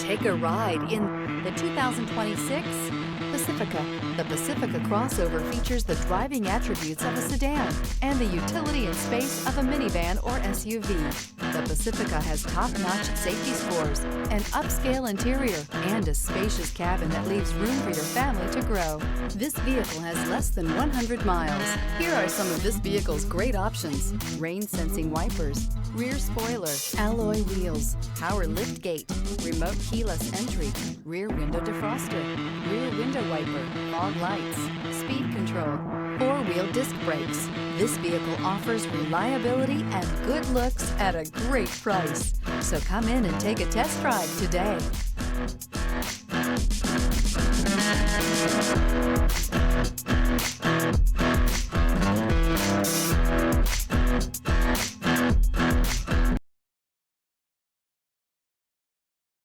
Take a ride in the 2026 Pacifica. The Pacifica crossover features the driving attributes of a sedan and the utility and space of a minivan or SUV. The Pacifica has top-notch safety scores, an upscale interior, and a spacious cabin that leaves room for your family to grow. This vehicle has less than 100 miles. Here are some of this vehicle's great options: rain-sensing wipers, rear spoiler, alloy wheels, power liftgate, remote keyless entry, rear window defroster, rear window wiper, fog lights, speed control, four-wheel disc brakes. This vehicle offers reliability and good looks at a great price. So come in and take a test drive today.